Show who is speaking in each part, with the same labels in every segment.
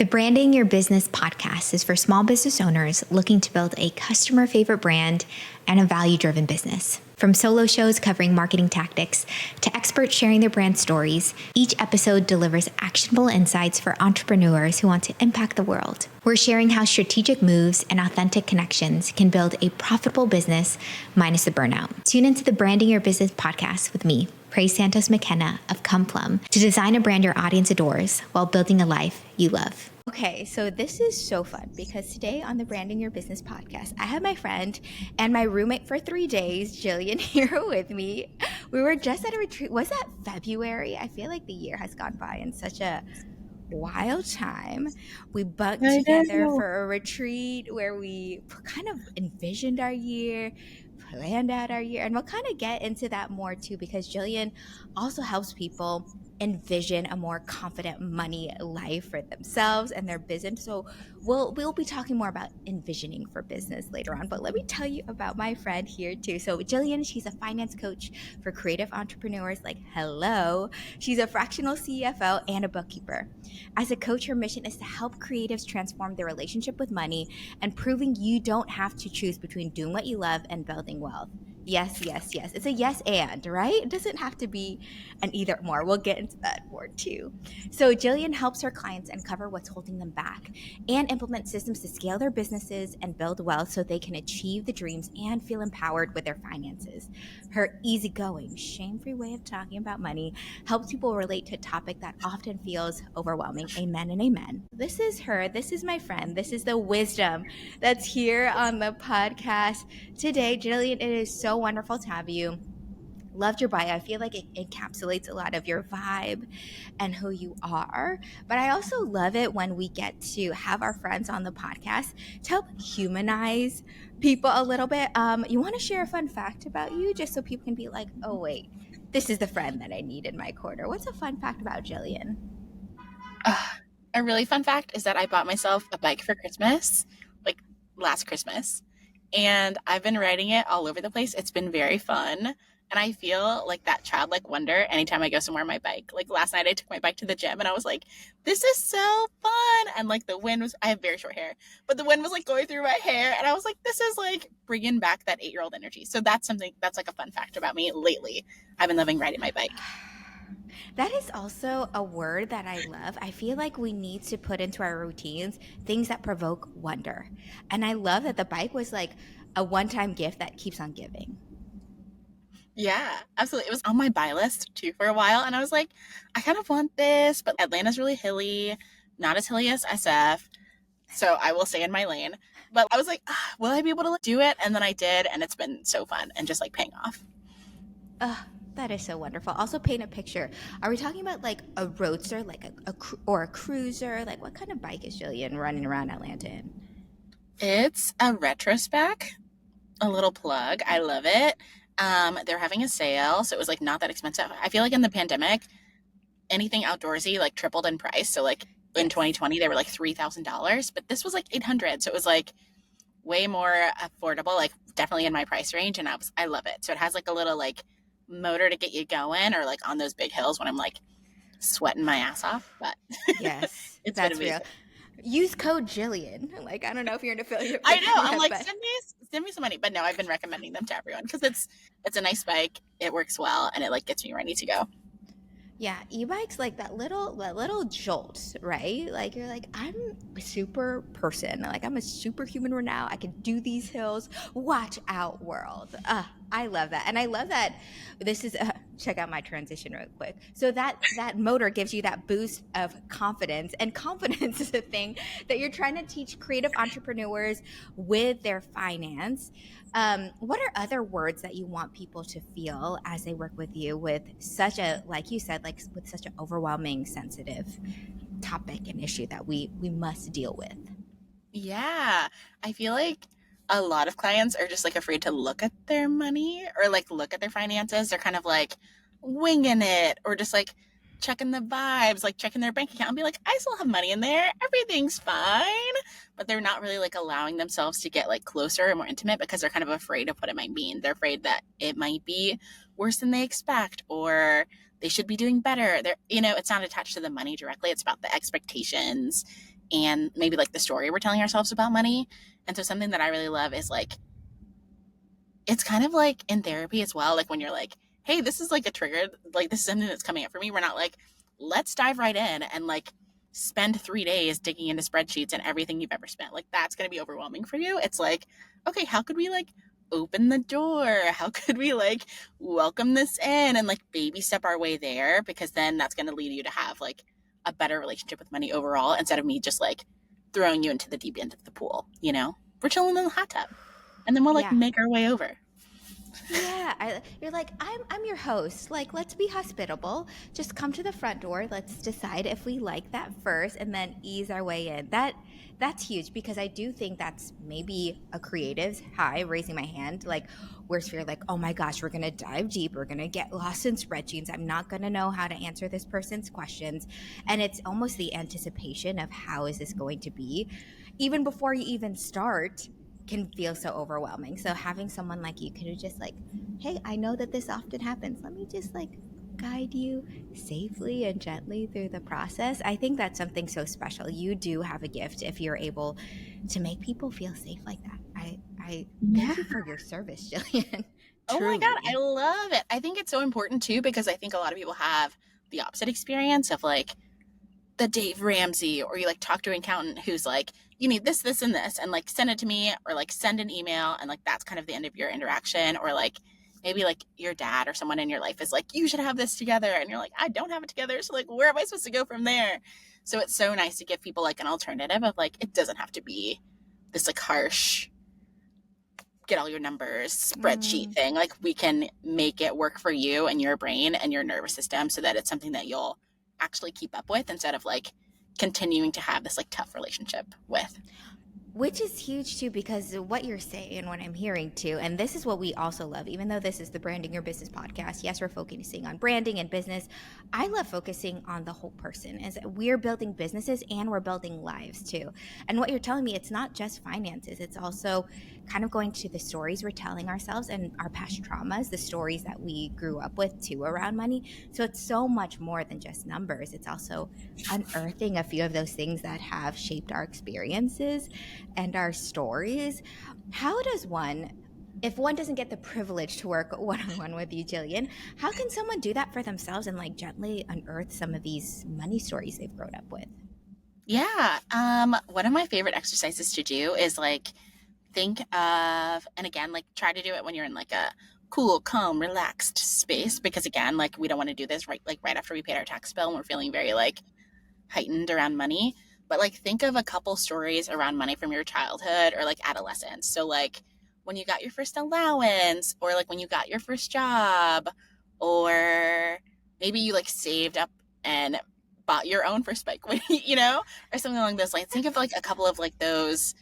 Speaker 1: The Branding Your Business podcast is for small business owners looking to build a customer favorite brand and a value-driven business. From solo shows covering marketing tactics to experts sharing their brand stories, each episode delivers actionable insights for entrepreneurs who want to impact the world. We're sharing how strategic moves and authentic connections can build a profitable business minus the burnout. Tune into the Branding Your Business podcast with me, Praise Santos McKenna of Come Plum, to design a brand your audience adores while building a life you love. Okay, so this is so fun because today on the Branding Your Business podcast, I have my friend and my roommate for 3 days, Jillian, here with me. We were just at a retreat. Was that February? I feel like the year has gone by in such a wild time. We bunked together for a retreat where we kind of envisioned our year, planned out our year, and we'll kind of get into that more too because Jillian also helps people envision a more confident money life for themselves and their business. So we'll be talking more about envisioning for business later on. But let me tell you about my friend here too. So Jillian, she's a finance coach for creative entrepreneurs. Like, hello. She's a fractional CFO and a bookkeeper. As a coach, her mission is to help creatives transform their relationship with money and proving you don't have to choose between doing what you love and building wealth. Yes, yes, yes. It's a yes and, right? It doesn't have to be an either or. We'll get into that more too. So Jillian helps her clients uncover what's holding them back and implement systems to scale their businesses and build wealth so they can achieve the dreams and feel empowered with their finances. Her easygoing, shame-free way of talking about money helps people relate to a topic that often feels overwhelming. Amen and amen. This is her. This is my friend. This is the wisdom that's here on the podcast today. Jillian, it is so wonderful to have you. Loved your bio. I feel like it encapsulates a lot of your vibe and who you are. But I also love it when we get to have our friends on the podcast to help humanize people a little bit. You want to share a fun fact about you just so people can be like, oh, wait, this is the friend that I need in my corner. What's a fun fact about Jillian?
Speaker 2: A really fun fact is that I bought myself a bike for Christmas, like last Christmas, and I've been riding it all over the place. It's been very fun. And I feel like that childlike wonder anytime I go somewhere on my bike. Like last night I took my bike to the gym and I was like, this is so fun. And like the wind was, I have very short hair, but the wind was like going through my hair. And I was like, this is like bringing back that 8-year-old energy. So that's something that's like a fun fact about me lately. I've been loving riding my bike.
Speaker 1: That is also a word that I love. I feel like we need to put into our routines things that provoke wonder. And I love that the bike was like a one-time gift that keeps on giving.
Speaker 2: Yeah, absolutely. It was on my buy list too for a while. And I was like, I kind of want this, but Atlanta's really hilly, not as hilly as SF. So I will stay in my lane. But I was like, will I be able to do it? And then I did. And it's been so fun and just like paying off.
Speaker 1: That is so wonderful. Also paint a picture. Are we talking about like a roadster, like or a cruiser? Like what kind of bike is Jillian running around Atlanta in?
Speaker 2: It's a retrospec, a little plug. I love it. They're having a sale, so it was like not that expensive. I feel like in the pandemic, anything outdoorsy like tripled in price. So like in 2020, they were like $3,000, but this was like 800. So it was like way more affordable, like definitely in my price range. And I love it. So it has like a little like motor to get you going, or like on those big hills when I'm like sweating my ass off. But
Speaker 1: yes,
Speaker 2: it's
Speaker 1: that's
Speaker 2: been
Speaker 1: real. Use code Jillian. Like I don't know if you're an affiliate.
Speaker 2: I know. I'm like, send me some money. But no, I've been recommending them to everyone because it's a nice bike. It works well, and it like gets me ready to go.
Speaker 1: Yeah, e-bikes like that little jolt, right? Like you're like, I'm a super person. Like I'm a superhuman right now. I can do these hills. Watch out, world. I love that. And I love that this is check out my transition real quick. So that motor gives you that boost of confidence, and confidence is a thing that you're trying to teach creative entrepreneurs with their finance. What are other words that you want people to feel as they work with you with such a, like you said, like with such an overwhelming, sensitive topic and issue that we must deal with?
Speaker 2: Yeah, I feel like a lot of clients are just like afraid to look at their money or like look at their finances. They're kind of like winging it or just like checking the vibes, like checking their bank account and be like, I still have money in there. Everything's fine. But they're not really like allowing themselves to get like closer and more intimate because they're kind of afraid of what it might mean. They're afraid that it might be worse than they expect or they should be doing better. They're, it's not attached to the money directly. It's about the expectations and maybe like the story we're telling ourselves about money. And so something that I really love is like, it's kind of like in therapy as well. Like when you're like, hey, this is like a trigger, like this is something that's coming up for me. We're not like, let's dive right in and like spend 3 days digging into spreadsheets and everything you've ever spent. Like that's going to be overwhelming for you. It's like, okay, how could we like open the door? How could we like welcome this in and like baby step our way there? Because then that's going to lead you to have like a better relationship with money overall, instead of me just like throwing you into the deep end of the pool, you know? We're chilling in the hot tub and then we'll like
Speaker 1: Yeah.
Speaker 2: make our way over.
Speaker 1: Yeah, you're like, I'm your host. Like, let's be hospitable. Just come to the front door. Let's decide if we like that first, and then ease our way in. That's huge, because I do think that's maybe a creative's high, raising my hand. Like, where's fear? Like, oh my gosh, we're gonna dive deep. We're gonna get lost in spreadsheets. I'm not gonna know how to answer this person's questions, and it's almost the anticipation of how is this going to be, even before you even start, can feel so overwhelming. So having someone like you could just like, hey, I know that this often happens. Let me just like guide you safely and gently through the process. I think that's something so special. You do have a gift if you're able to make people feel safe like that. I thank you for your service, Jillian.
Speaker 2: Oh my God, I
Speaker 1: Truly.
Speaker 2: love it. I think it's so important too, because I think a lot of people have the opposite experience of like the Dave Ramsey, or you like talk to an accountant who's like, you need this, this, and this, and like send it to me, or like send an email, and like that's kind of the end of your interaction. Or like maybe like your dad or someone in your life is like, you should have this together, and you're like, I don't have it together, so like where am I supposed to go from there? So it's so nice to give people like an alternative of like, it doesn't have to be this like harsh get all your numbers spreadsheet thing. Like we can make it work for you and your brain and your nervous system, so that it's something that you'll actually keep up with, instead of like continuing to have this like tough relationship with.
Speaker 1: Which is huge too, because what you're saying, what I'm hearing too, and this is what we also love, even though this is the Branding Your Business podcast. Yes, we're focusing on branding and business. I love focusing on the whole person, as we're building businesses and we're building lives too. And what you're telling me, it's not just finances, it's also kind of going to the stories we're telling ourselves and our past traumas, the stories that we grew up with too around money. So it's so much more than just numbers. It's also unearthing a few of those things that have shaped our experiences and our stories. How does one, if one doesn't get the privilege to work one-on-one with you, Jillian, how can someone do that for themselves and like gently unearth some of these money stories they've grown up with?
Speaker 2: Yeah. One of my favorite exercises to do is like think of, and again, like try to do it when you're in like a cool, calm, relaxed space, because again, like we don't want to do this right after we paid our tax bill and we're feeling very like heightened around money. But like think of a couple stories around money from your childhood or like adolescence. So like when you got your first allowance, or like when you got your first job, or maybe you like saved up and bought your own first bike, you know, or something along those lines. Think of like a couple of like those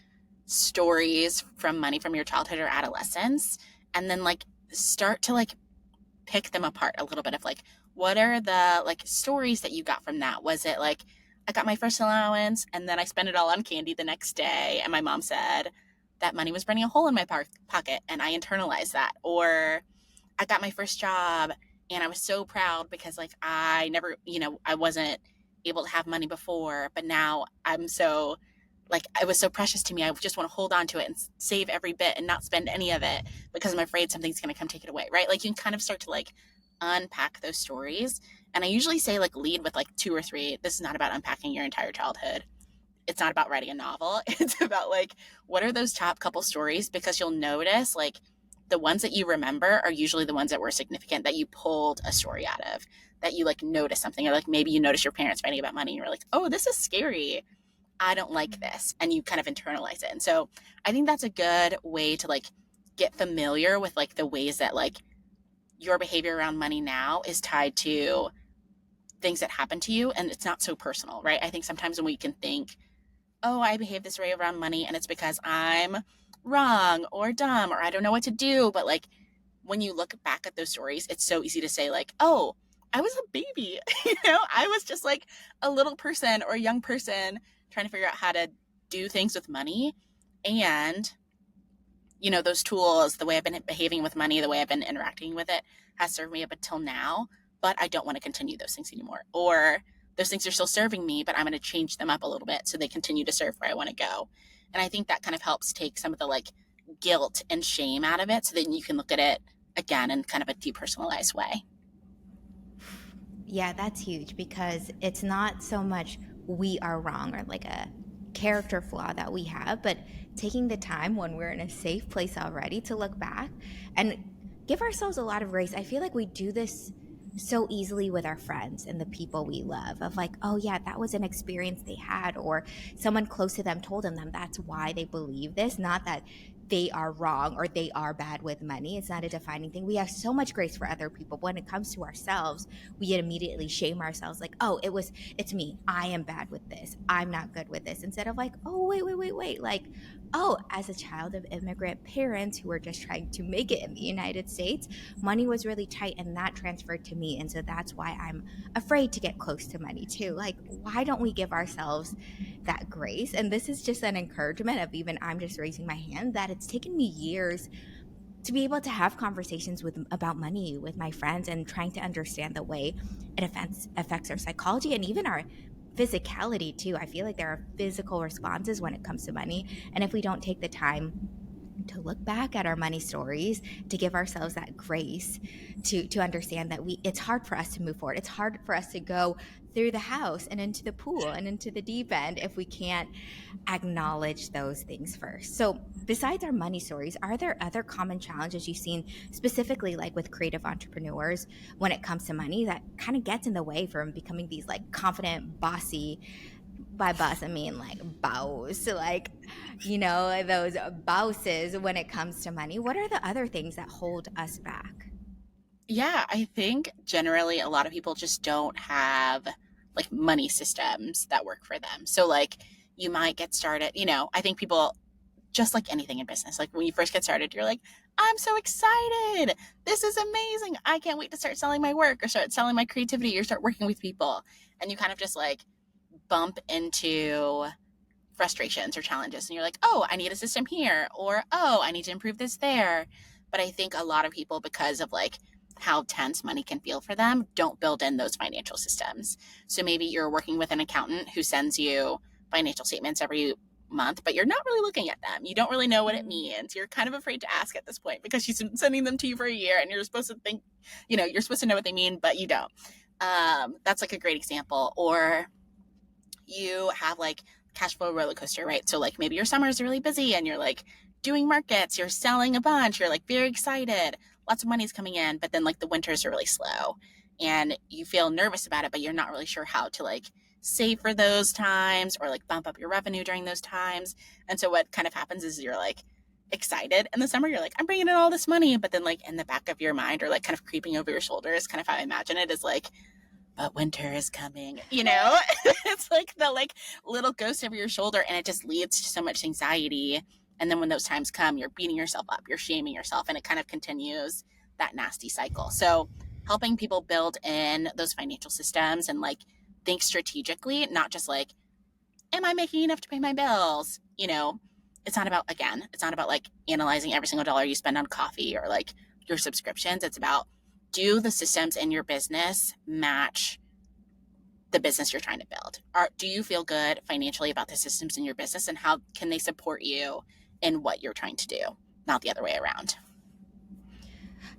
Speaker 2: stories from money from your childhood or adolescence, and then like start to like pick them apart a little bit of like, what are the like stories that you got from that? Was it like, I got my first allowance and then I spent it all on candy the next day, and my mom said that money was burning a hole in my pocket, and I internalized that? Or I got my first job and I was so proud because like I never, you know, I wasn't able to have money before, but now I'm so like, it was so precious to me. I just want to hold on to it and save every bit and not spend any of it because I'm afraid something's going to come take it away, right? Like you can kind of start to like unpack those stories. And I usually say like lead with like 2 or 3. This is not about unpacking your entire childhood. It's not about writing a novel. It's about like, what are those top couple stories? Because you'll notice like the ones that you remember are usually the ones that were significant, that you pulled a story out of, that you like notice something, or like maybe you notice your parents fighting about money and you're like, oh, this is scary. I don't like this. And you kind of internalize it. And so I think that's a good way to like get familiar with like the ways that like your behavior around money now is tied to things that happen to you, and it's not so personal, right? I think sometimes when we can think, oh, I behave this way around money and it's because I'm wrong or dumb or I don't know what to do. But like when you look back at those stories, it's so easy to say like, oh, I was a baby, you know, I was just like a little person or a young person trying to figure out how to do things with money. And, you know, those tools, the way I've been behaving with money, the way I've been interacting with it has served me up until now, but I don't want to continue those things anymore. Or those things are still serving me, but I'm going to change them up a little bit so they continue to serve where I want to go. And I think that kind of helps take some of the like guilt and shame out of it so that you can look at it again in kind of a depersonalized way.
Speaker 1: Yeah, that's huge because it's not so much we are wrong or like a character flaw that we have, but taking the time when we're in a safe place already to look back and give ourselves a lot of grace. I feel like we do this so easily with our friends and the people we love of like, oh yeah, that was an experience they had, or someone close to them told them that's why they believe this, not that they are wrong or they are bad with money. It's not a defining thing. We have so much grace for other people. But when it comes to ourselves, we immediately shame ourselves like, oh, it's me. I am bad with this. I'm not good with this. Instead of like, oh, wait. Like, oh, as a child of immigrant parents who were just trying to make it in the United States, money was really tight and that transferred to me. And so that's why I'm afraid to get close to money too. Like, why don't we give ourselves that grace? And this is just an encouragement of even I'm just raising my hand that it's taken me years to be able to have conversations about money with my friends and trying to understand the way it affects our psychology and even our physicality too. I feel like there are physical responses when it comes to money. And if we don't take the time to look back at our money stories, to give ourselves that grace to understand that it's hard for us to move forward. It's hard for us to go through the house and into the pool and into the deep end if we can't acknowledge those things first. So besides our money stories, are there other common challenges you've seen specifically like with creative entrepreneurs when it comes to money that kind of gets in the way from becoming these like confident, bossy, by boss I mean like boss, like, those bosses when it comes to money? What are the other things that hold us back?
Speaker 2: Yeah, I think generally a lot of people just don't have like money systems that work for them. So like you might get started, I think people just like anything in business, like when you first get started, you're like, I'm so excited. This is amazing. I can't wait to start selling my work or start selling my creativity or start working with people. And you kind of just like bump into frustrations or challenges and you're like, oh, I need a system here, or oh, I need to improve this there. But I think a lot of people, because of like how tense money can feel for them, don't build in those financial systems. So maybe you're working with an accountant who sends you financial statements every month, but you're not really looking at them. You don't really know what it means. You're kind of afraid to ask at this point because she's been sending them to you for a year and you're supposed to think, you're supposed to know what they mean, but you don't. That's like a great example. Or you have like cash flow roller coaster, right? So like maybe your summers are really busy and you're like doing markets, you're selling a bunch, you're like very excited, lots of money's coming in, but then like the winters are really slow and you feel nervous about it, but you're not really sure how to like save for those times or like bump up your revenue during those times. And so what kind of happens is you're like excited in the summer, you're like, I'm bringing in all this money, but then like in the back of your mind or like kind of creeping over your shoulders, kind of how I imagine it is like, but winter is coming, it's like the like little ghost over your shoulder and it just leads to so much anxiety. And then when those times come, you're beating yourself up, you're shaming yourself, and it kind of continues that nasty cycle. So helping people build in those financial systems and like think strategically, not just like, am I making enough to pay my bills? It's not about, again, it's not about like analyzing every single dollar you spend on coffee or like your subscriptions. It's about, do the systems in your business match the business you're trying to build? Do you feel good financially about the systems in your business and how can they support you in what you're trying to do? Not the other way around.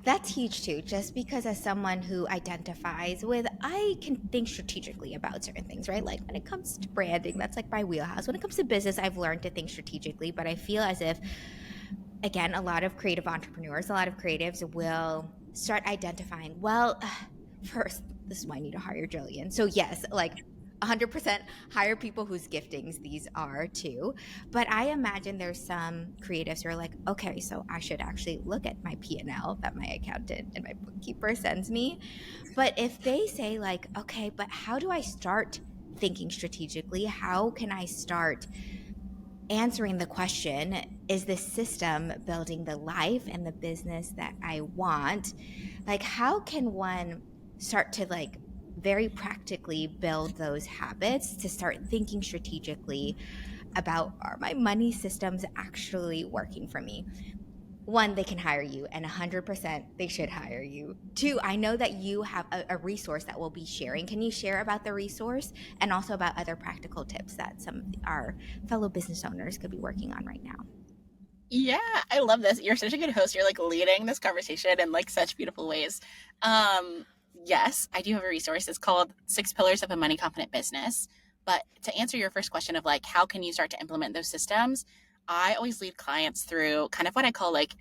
Speaker 1: That's huge too, just because as someone who identifies with, I can think strategically about certain things, right? Like when it comes to branding, that's like my wheelhouse. When it comes to business, I've learned to think strategically, but I feel as if, again, a lot of creative entrepreneurs, a lot of creatives will start identifying, well, first, this is why I need to hire Jillian. So yes, like 100% hire people whose giftings these are too. But I imagine there's some creatives who are like, okay, so I should actually look at my P&L that my accountant and my bookkeeper sends me. But if they say like, okay, but how do I start thinking strategically? How can I start answering the question, is this system building the life and the business that I want? Like, how can one start to like very practically build those habits to start thinking strategically about, are my money systems actually working for me? one, they can hire you, and 100% they should hire you. Two, I know that you have a resource that we'll be sharing. Can you share about the resource and also about other practical tips that some of our fellow business owners could be working on right now?
Speaker 2: Yeah, I love this. You're such a good host. You're like leading this conversation in like such beautiful ways. Um, yes, I do have a resource. It's called Six Pillars of a Money Confident Business. But to answer your first question of like, how can you start to implement those systems? I always lead clients through kind of what I call like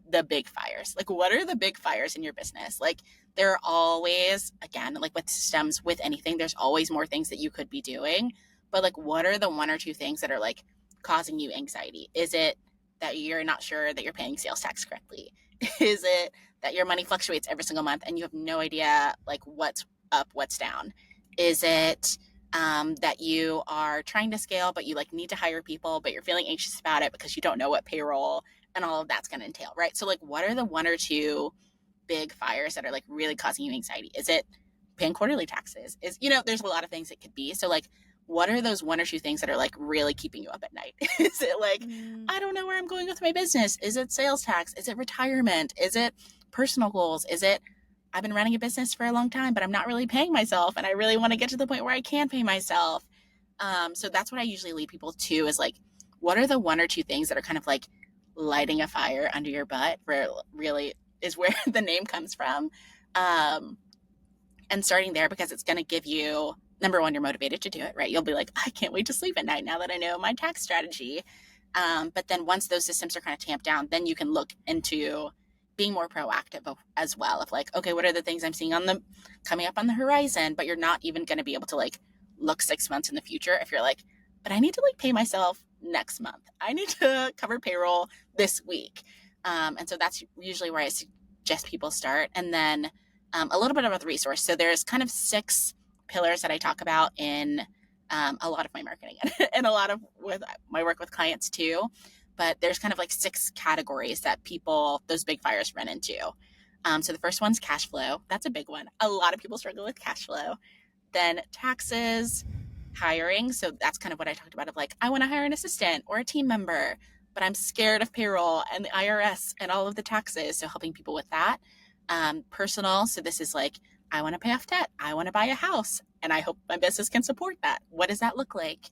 Speaker 2: the big fires. Like, what are the big fires in your business? Like, there are always, again, like with systems, with anything, there's always more things that you could be doing. But like, what are the one or two things that are like causing you anxiety? Is it that you're not sure that you're paying sales tax correctly? Is it that your money fluctuates every single month and you have no idea like what's up, what's down? Is it that you are trying to scale, but you like need to hire people, but you're feeling anxious about it because you don't know what payroll and all of that's going to entail, right? So, like, what are the one or two big fires that are like really causing you anxiety? Is it paying quarterly taxes? Is, there's a lot of things it could be. So, like, what are those one or two things that are like really keeping you up at night? Is it like, I don't know where I'm going with my business? Is it sales tax? Is it retirement? Is it personal goals? Is it, I've been running a business for a long time, but I'm not really paying myself and I really want to get to the point where I can pay myself? So that's what I usually lead people to is like, what are the one or two things that are kind of like lighting a fire under your butt, where really is where the name comes from. And starting there, because it's going to give you, number one, you're motivated to do it, right? You'll be like, I can't wait to sleep at night now that I know my tax strategy. But then once those systems are kind of tamped down, then you can look into being more proactive as well of like, okay, what are the things I'm seeing coming up on the horizon? But you're not even going to be able to like look 6 months in the future if you're like, but I need to like pay myself next month. I need to cover payroll this week. And so that's usually where I suggest people start. And then a little bit about the resource. So there's kind of 6 pillars that I talk about in a lot of my marketing and a lot of with my work with clients too. But there's kind of like 6 categories that people, those big fires run into. So the first one's cash flow. That's a big one. A lot of people struggle with cash flow. Then taxes, hiring. So that's kind of what I talked about of like, I want to hire an assistant or a team member, but I'm scared of payroll and the IRS and all of the taxes. So helping people with that. Personal. So this is like, I want to pay off debt. I want to buy a house and I hope my business can support that. What does that look like?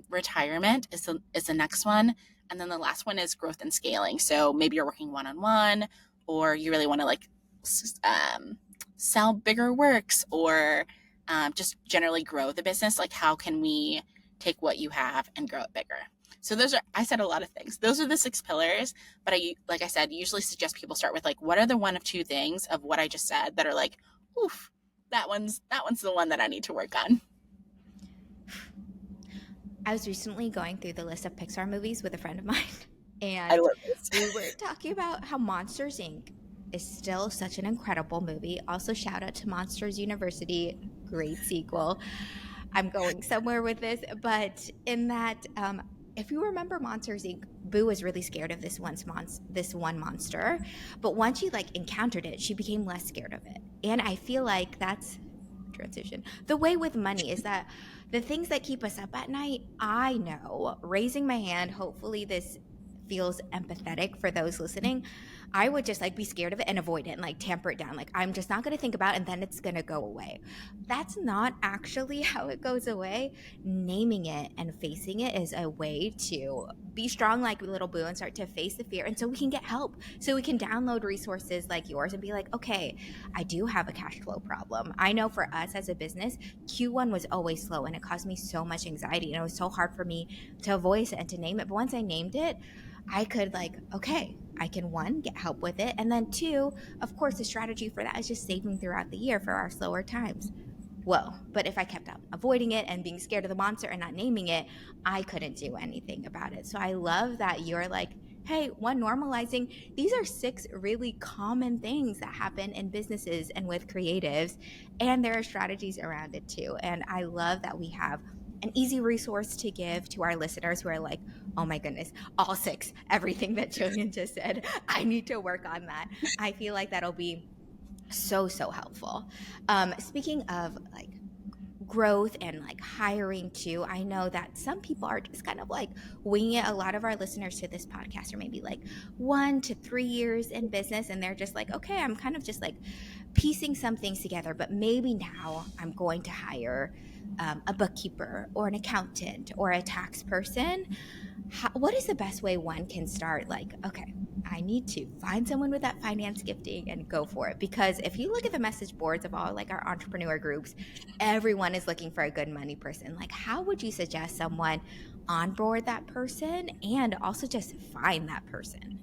Speaker 2: Retirement is the next one. And then the last one is growth and scaling. So maybe you're working one-on-one or you really want to like sell bigger works or just generally grow the business. Like how can we take what you have and grow it bigger? So those are, I said a lot of things. Those are the 6 pillars, but like I said, usually suggest people start with like, what are the one of 2 things of what I just said that are like, oof, that one's the one that I need to work on.
Speaker 1: I was recently going through the list of Pixar movies with a friend of mine,
Speaker 2: I
Speaker 1: and
Speaker 2: love this.
Speaker 1: we were talking about how Monsters Inc. is still such an incredible movie. Also, shout out to Monsters University, great sequel. I'm going somewhere with this, but in that, if you remember Monsters Inc., Boo was really scared of this one monster, but once she like encountered it, she became less scared of it. And I feel like that's transition. The way with money is that the things that keep us up at night, I know, raising my hand, hopefully this feels empathetic for those listening, I would just like be scared of it and avoid it and like tamper it down. Like I'm just not going to think about it and then it's going to go away. That's not actually how it goes away. Naming it and facing it is a way to be strong like little Boo and start to face the fear. And so we can get help. So we can download resources like yours and be like, okay, I do have a cash flow problem. I know for us as a business, Q1 was always slow and it caused me so much anxiety and it was so hard for me to voice it and to name it. But once I named it, I could like, okay, I can 1, get help with it. And then 2, of course, the strategy for that is just saving throughout the year for our slower times. Whoa, but if I kept on avoiding it and being scared of the monster and not naming it, I couldn't do anything about it. So I love that you're like, hey, 1, normalizing. These are 6 really common things that happen in businesses and with creatives, and there are strategies around it too. And I love that we have an easy resource to give to our listeners who are like, oh my goodness, all 6, everything that Jillian just said, I need to work on that. I feel like that'll be so helpful. Speaking of like growth and like hiring too. I know that some people are just kind of like winging it. A lot of our listeners to this podcast are maybe like 1 to 3 years in business, and they're just like, okay, I'm kind of just like piecing some things together, but maybe now I'm going to hire a bookkeeper or an accountant or a tax person. What is the best way one can start? Like, okay, I need to find someone with that finance gifting and go for it. Because if you look at the message boards of all like our entrepreneur groups, everyone is looking for a good money person. Like, how would you suggest someone onboard that person and also just find that person?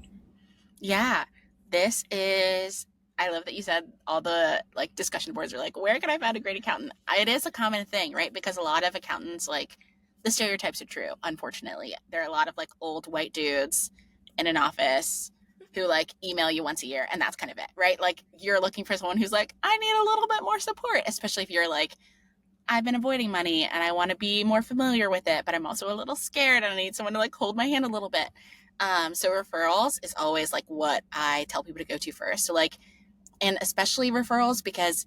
Speaker 2: Yeah, this is. I love that you said all the like discussion boards are like, where can I find a great accountant? It is a common thing, right? Because a lot of accountants, like, the stereotypes are true. Unfortunately, there are a lot of like old white dudes in an office who like email you once a year, and that's kind of it, right? Like, you're looking for someone who's like, I need a little bit more support, especially if you're like, I've been avoiding money and I want to be more familiar with it, but I'm also a little scared and I need someone to like hold my hand a little bit. So referrals is always like what I tell people to go to first. So like, and especially referrals because,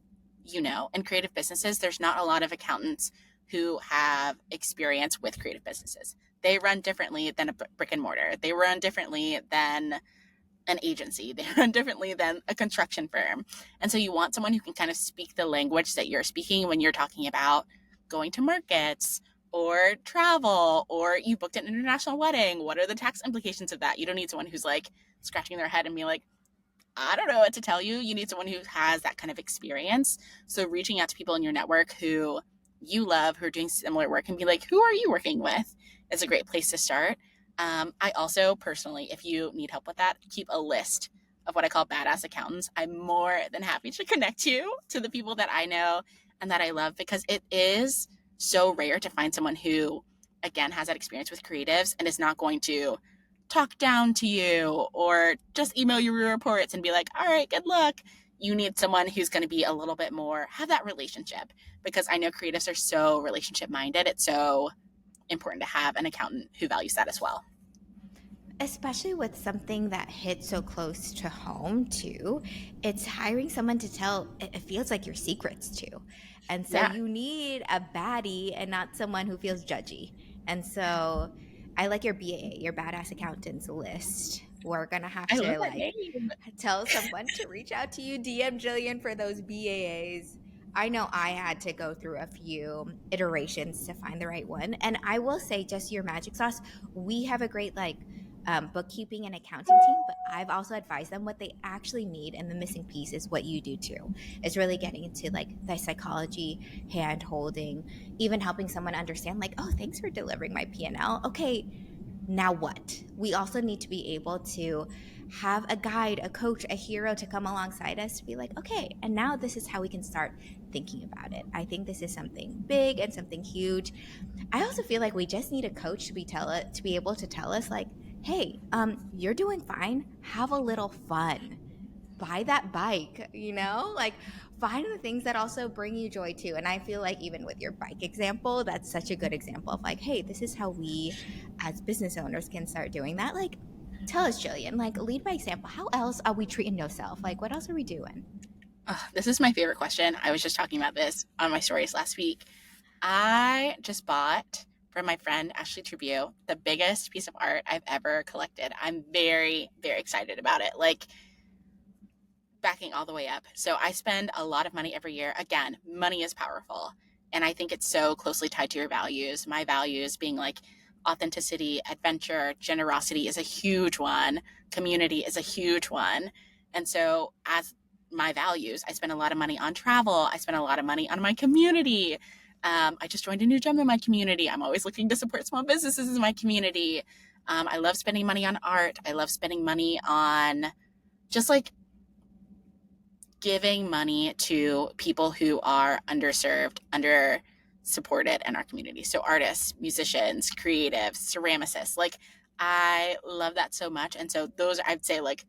Speaker 2: in creative businesses, there's not a lot of accountants who have experience with creative businesses. They run differently than a brick and mortar. They run differently than an agency. They run differently than a construction firm. And so you want someone who can kind of speak the language that you're speaking when you're talking about going to markets or travel, or you booked an international wedding. What are the tax implications of that? You don't need someone who's like scratching their head and being like, I don't know what to tell you. You need someone who has that kind of experience. So reaching out to people in your network who you love, who are doing similar work, and be like, who are you working with? Is a great place to start. I also personally, if you need help with that, keep a list of what I call badass accountants. I'm more than happy to connect you to the people that I know and that I love, because it is so rare to find someone who, again, has that experience with creatives and is not going to talk down to you or just email you your reports and be like, all right, good luck. You need someone who's going to be a little bit more, have that relationship, because I know creatives are so relationship minded. It's so important to have an accountant who values that as well.
Speaker 1: Especially with something that hits so close to home too, it's hiring someone to tell, it feels like, your secrets to. And so
Speaker 2: Yeah,
Speaker 1: you need a baddie and not someone who feels judgy. And so I like your BAA, your badass accountants list. We're gonna have
Speaker 2: I love
Speaker 1: to
Speaker 2: that
Speaker 1: like
Speaker 2: name.
Speaker 1: tell someone to reach out to you, DM Jillian for those BAAs. I know I had to go through a few iterations to find the right one. And I will say, just your magic sauce, we have a great like bookkeeping and accounting team, but I've also advised them what they actually need. And the missing piece is what you do too. It's really getting into like the psychology, hand holding, even helping someone understand like, oh, thanks for delivering my P&L. Okay, now what? We also need to be able to have a guide, a coach, a hero to come alongside us to be like, okay, and now this is how we can start thinking about it. I think this is something big and something huge. I also feel like we just need a coach to be able to tell us like, hey, you're doing fine. Have a little fun. Buy that bike, like find the things that also bring you joy too. And I feel like even with your bike example, that's such a good example of like, hey, this is how we as business owners can start doing that. Like, tell us, Jillian, like lead by example. How else are we treating yourself? Like, what else are we doing?
Speaker 2: This is my favorite question. I was just talking about this on my stories last week. I just bought from my friend Ashley Tribute the biggest piece of art I've ever collected. I'm very, very excited about it. Like, backing all the way up. So I spend a lot of money every year. Again, money is powerful. And I think it's so closely tied to your values. My values being like authenticity, adventure, generosity is a huge one, community is a huge one. And so, as my values, I spend a lot of money on travel, I spend a lot of money on my community. I just joined a new gym in my community. I'm always looking to support small businesses in my community. I love spending money on art. I love spending money on just like giving money to people who are underserved, under supported in our community. So artists, musicians, creatives, ceramicists. Like, I love that so much. And so those, I'd say, like,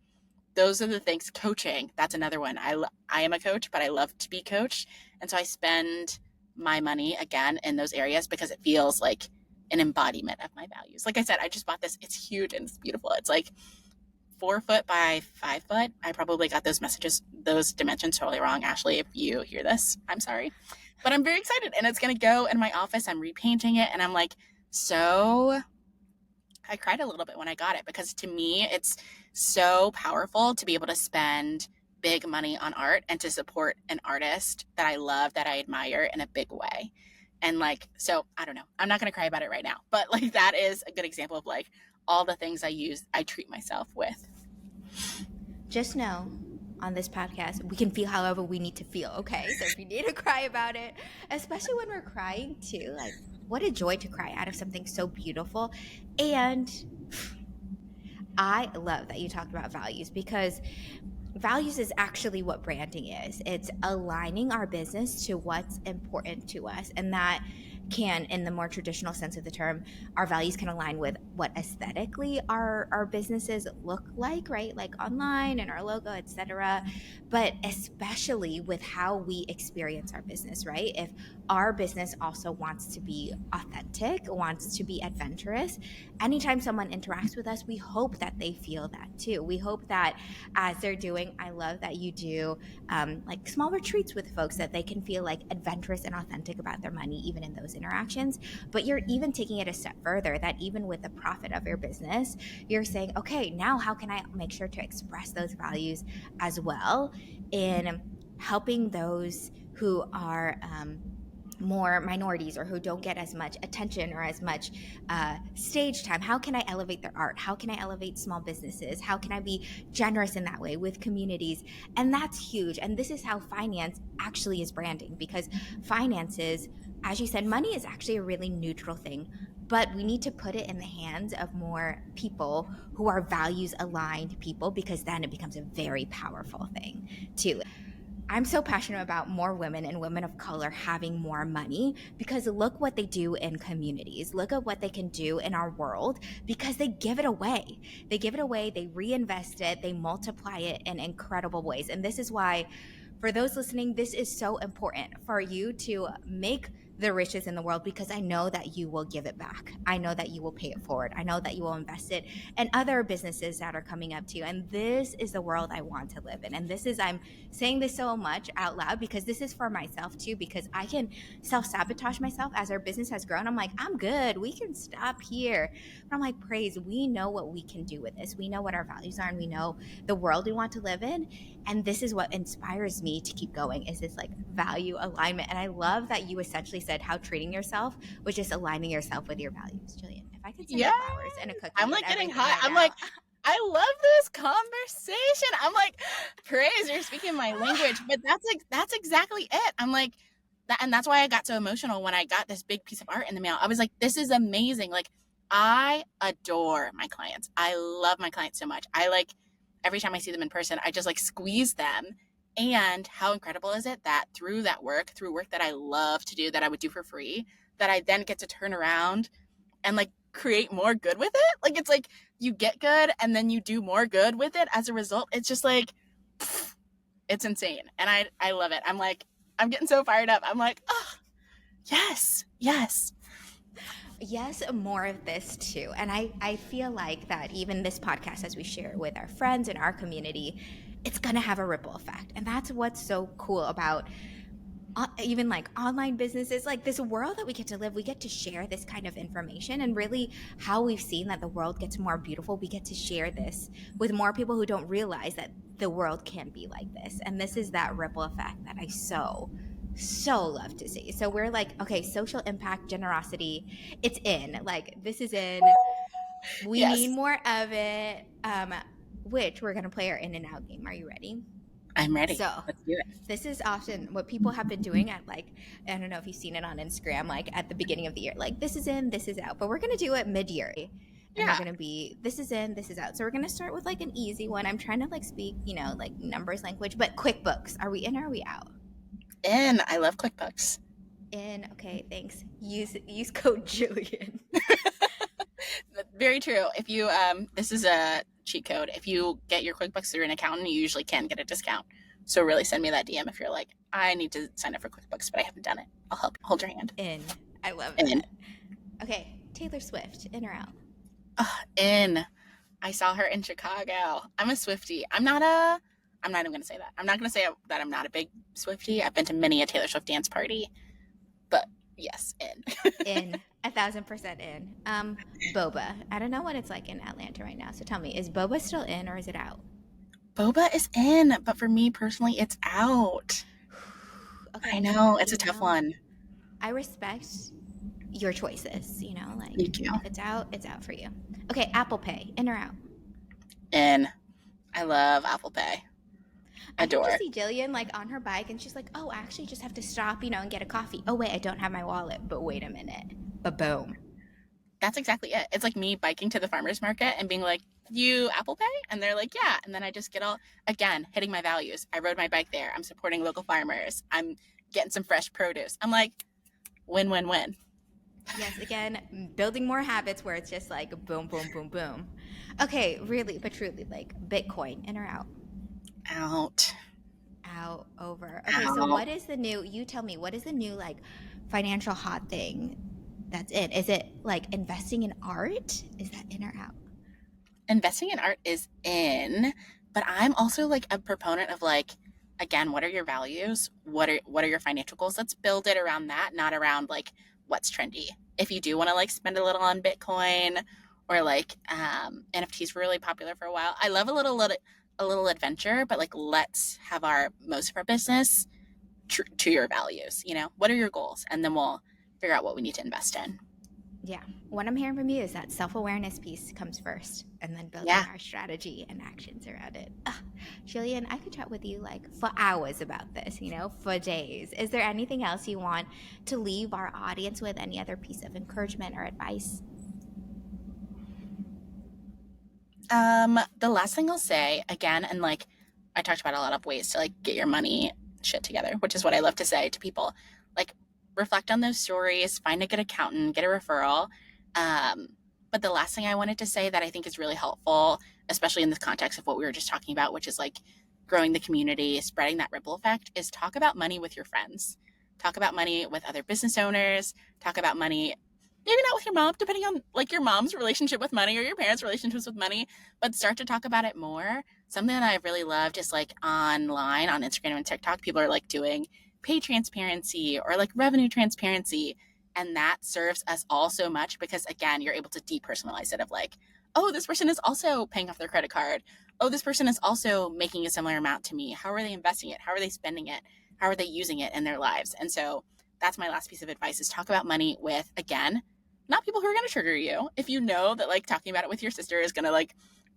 Speaker 2: those are the things. Coaching, that's another one. I am a coach, but I love to be coached. And so I spend my money again in those areas because it feels like an embodiment of my values. Like I said, I just bought this. It's huge and it's beautiful. It's like 4 foot by 5 foot. I probably got those dimensions totally wrong. Ashley, if you hear this, I'm sorry. But I'm very excited, and it's going to go in my office. I'm repainting it, and I'm like, so I cried a little bit when I got it, because to me, it's so powerful to be able to spend big money on art and to support an artist that I love, that I admire in a big way. And like, so I don't know, I'm not going to cry about it right now, but like, that is a good example of like all the things I treat myself with.
Speaker 1: Just know, on this podcast, we can feel however we need to feel, okay? So if you need to cry about it, especially when we're crying too, like, what a joy to cry out of something so beautiful. And I love that you talked about values, because values is actually what branding is. It's aligning our business to what's important to us. And that can, in the more traditional sense of the term, our values can align with what aesthetically our businesses look like, right? Like online and our logo, etc. But especially with how we experience our business, right? If our business also wants to be authentic, wants to be adventurous, anytime someone interacts with us, we hope that they feel that too. We hope that as they're doing, I love that you do like small retreats with folks, that they can feel like adventurous and authentic about their money, even in those interactions. But you're even taking it a step further, that even with the profit of your business, you're saying, okay, now how can I make sure to express those values as well in helping those who are more minorities, or who don't get as much attention or as much stage time? How can I elevate their art? How can I elevate small businesses? How can I be generous in that way with communities? And that's huge. And this is how finance actually is branding, because finances, as you said, money is actually a really neutral thing, but we need to put it in the hands of more people who are values aligned people, because then it becomes a very powerful thing too. I'm so passionate about more women and women of color having more money, because look what they do in communities. Look at what they can do in our world, because they give it away. They give it away, they reinvest it, they multiply it in incredible ways. And this is why, for those listening, this is so important for you to make the riches in the world, because I know that you will give it back. I know that you will pay it forward. I know that you will invest it in other businesses that are coming up to you. And this is the world I want to live in. And this is, I'm saying this so much out loud, because this is for myself too, because I can self-sabotage myself as our business has grown. I'm like, I'm good. We can stop here. But I'm like, praise, we know what we can do with this. We know what our values are, and we know the world we want to live in. And this is what inspires me to keep going, is this like value alignment. And I love that you essentially said how treating yourself was just aligning yourself with your values. Jillian, if I could send you flowers and a cookie,
Speaker 2: I'm like getting hot.
Speaker 1: right
Speaker 2: I'm
Speaker 1: now.
Speaker 2: like, I love this conversation. I'm like, praise, you're speaking my language. But that's exactly it. I'm like, that, and that's why I got so emotional when I got this big piece of art in the mail. I was like, this is amazing. Like, I adore my clients. I love my clients so much. I like, every time I see them in person, I just like squeeze them. And how incredible is it that through work that I love to do, that I would do for free, that I then get to turn around and like create more good with it? Like, it's like you get good and then you do more good with it as a result. It's just like, it's insane. And I love it. I'm like, I'm getting so fired up. I'm like, oh, yes, yes.
Speaker 1: Yes, more of this too. And I feel like that even this podcast, as we share it with our friends in our community, it's going to have a ripple effect. And that's what's so cool about even like online businesses, like this world that we get to live. We get to share this kind of information, and really how we've seen that the world gets more beautiful. We get to share this with more people who don't realize that the world can be like this. And this is that ripple effect that I so love to see. So we're like, okay, social impact, generosity, it's in. Like, this is in. We need
Speaker 2: Yes,
Speaker 1: more of it. Which we're gonna play our in and out game. Are you ready?
Speaker 2: I'm ready.
Speaker 1: So
Speaker 2: Let's do it.
Speaker 1: this is often what people have been doing at, like, I don't know if you've seen it on Instagram, like at the beginning of the year, like this is in, this is out. But we're gonna do it mid-year. And
Speaker 2: Yeah.
Speaker 1: they're gonna be, this is in, this is out. So we're gonna start with like an easy one. I'm trying to like speak, like numbers language, but QuickBooks. Are we in or are we out?
Speaker 2: And I love QuickBooks.
Speaker 1: In. Okay, thanks. Use code Jillian.
Speaker 2: Very true. If you this is a cheat code. If you get your QuickBooks through an accountant, you usually can get a discount. So really send me that DM if you're like, I need to sign up for QuickBooks, but I haven't done it. I'll help hold your hand.
Speaker 1: In. I love
Speaker 2: In.
Speaker 1: that. Okay, Taylor Swift, in or out?
Speaker 2: In. I saw her in Chicago. I'm a Swiftie. I'm not even going to say that. I'm not going to say that I'm not a big Swiftie. I've been to many a Taylor Swift dance party, but yes, in.
Speaker 1: In 1,000% in. Boba. I don't know what it's like in Atlanta right now. So tell me, is boba still in or is it out?
Speaker 2: Boba is in, but for me personally, it's out. I
Speaker 1: Okay,
Speaker 2: know, it's a
Speaker 1: you
Speaker 2: tough
Speaker 1: know,
Speaker 2: one.
Speaker 1: I respect your choices, like
Speaker 2: Thank you.
Speaker 1: if it's out for you. Okay, Apple Pay, in or out?
Speaker 2: In. I love Apple Pay.
Speaker 1: I can
Speaker 2: Adore
Speaker 1: just
Speaker 2: it.
Speaker 1: see Jillian like on her bike and she's like, oh, I actually just have to stop, and get a coffee. Oh, wait, I don't have my wallet, but wait a minute. But boom.
Speaker 2: That's exactly it. It's like me biking to the farmer's market and being like, you Apple Pay? And they're like, yeah. And then I just get all, again, hitting my values. I rode my bike there. I'm supporting local farmers. I'm getting some fresh produce. I'm like, win, win, win.
Speaker 1: Yes, again, building more habits where it's just like boom, boom, boom, boom. Okay, really, but truly, like Bitcoin, in or out?
Speaker 2: Out.
Speaker 1: Out, over. Okay, so
Speaker 2: Out.
Speaker 1: what is the new, you tell me, what is the new like financial hot thing that's in? Is it like investing in art? Is that in or out?
Speaker 2: Investing in art is in, but I'm also like a proponent of like, again, what are your values? What are your financial goals? Let's build it around that, not around like what's trendy. If you do want to like spend a little on Bitcoin or like NFTs were really popular for a while. I love a little adventure, but like let's have our most of our business to your values. What are your goals, and then we'll figure out what we need to invest in.
Speaker 1: Yeah. What I'm hearing from you is that self-awareness piece comes first and then building
Speaker 2: Yeah.
Speaker 1: our strategy and actions around it. Jillian, I could chat with you like for hours about this, for days. Is there anything else you want to leave our audience with? Any other piece of encouragement or advice?
Speaker 2: The last thing I'll say again, and like I talked about a lot of ways to like get your money shit together, which is what I love to say to people. Like reflect on those stories, find a good accountant, get a referral. But the last thing I wanted to say that I think is really helpful, especially in this context of what we were just talking about, which is like growing the community, spreading that ripple effect, is talk about money with your friends. Talk about money with other business owners. Talk about money maybe not with your mom, depending on like your mom's relationship with money or your parents' relationships with money, but start to talk about it more. Something that I've really loved is like online on Instagram and TikTok, people are like doing pay transparency or like revenue transparency. And that serves us all so much because again, you're able to depersonalize it of like, oh, this person is also paying off their credit card. Oh, this person is also making a similar amount to me. How are they investing it? How are they spending it? How are they using it in their lives? And so that's my last piece of advice is talk about money with, again, not people who are going to trigger you. If you know that like talking about it with your sister is going to like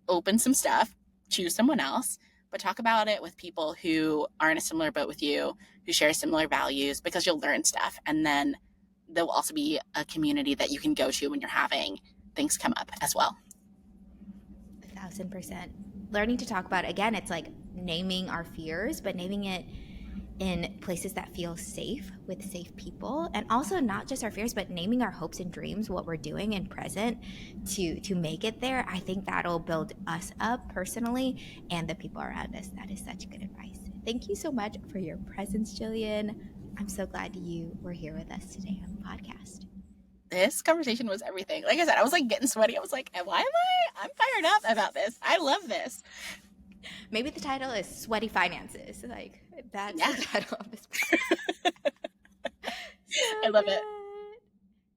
Speaker 2: open some stuff, choose someone else, but talk about it with people who are in a similar boat with you, who share similar values, because you'll learn stuff. And then there will also be a community that you can go to when you're having things come up as well.
Speaker 1: 1,000%. Learning to talk about it. Again, it's like naming our fears, but naming it in places that feel safe with safe people, and also not just our fears but naming our hopes and dreams, what we're doing in present to make it there. I think that'll build us up personally and the people around us. That is such good advice. Thank you so much for your presence, Jillian. I'm so glad you were here with us today on the podcast.
Speaker 2: This conversation was everything. Like I said, I was like getting sweaty. I was like, why am I'm fired up about this. I love this.
Speaker 1: Maybe the title is Sweaty Finances. Like that's
Speaker 2: Yeah.
Speaker 1: the title of this.
Speaker 2: I love it.